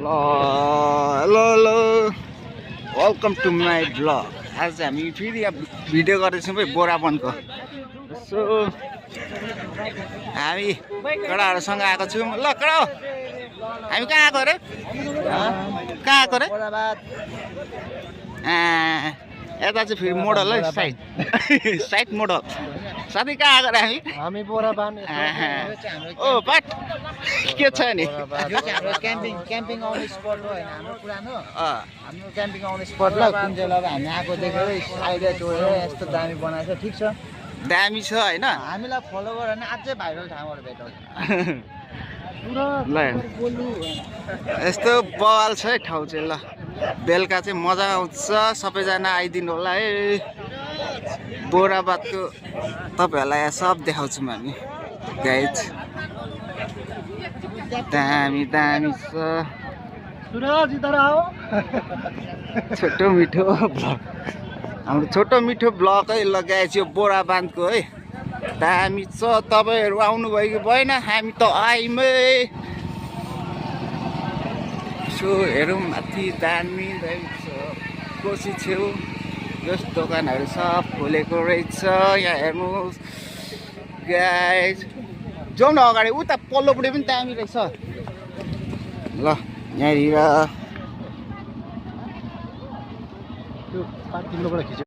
Hello hello welcome to my blog. आज हामी फेरि भिडियो गर्दैछौँ भाइ बोराबनको। सो हामी कडाहरूसँग आएको छौँ। ल कडा हामी कहाँ आएको रे? कहाँ आएको रे? यता चाहिँ फेरि मोडल है, साइड साइड मोडल। साथी कहाँ आएको रे हामी? बोराबान। ओ पाट के छ नि? यो चाहिँ हाम्रो क्याम्पिङ आउने स्पट हो हैन, हाम्रो पुरानो हाम्रो क्याम्पिङ आउने स्पट ल। कुन चाहिँ ल हामी आएको देखेर आइडिया जोडेर यस्तो दामी बनाएको छ। ठिक छ, दामी छ हैन? हामीलाई फलो गर भने अझै भाइरल ठाउँहरु भेटौँ। ल यस्तो बवाल छ है ठाउँ चाहिँ। ल बेलुका चाहिँ मजा आउँछ, सबैजना आइदिनु होला है। बोराबादको तपाईँहरूलाई सब देखाउँछौँ हामी गाइज। दामी दामी छ। सुरज इधर आओ। छोटो मिठो ब्लग, हाम्रो छोटो मिठो ब्लग है लगाएछ यो बोराबादको है। दामी छ, तपाईँहरू आउनुभयो कि भएन? हामी त आइमै। सो हेरौँ माथि दामी दामी छ। कोसी छेउ यस दोकानहरू सब खोलेको रहेछ। यहाँ हेर्नुहोस् गाइज, जाउँ न अगाडि। उता पल्लोपट्टि पनि दामी रहेछ। ल यहाँनिर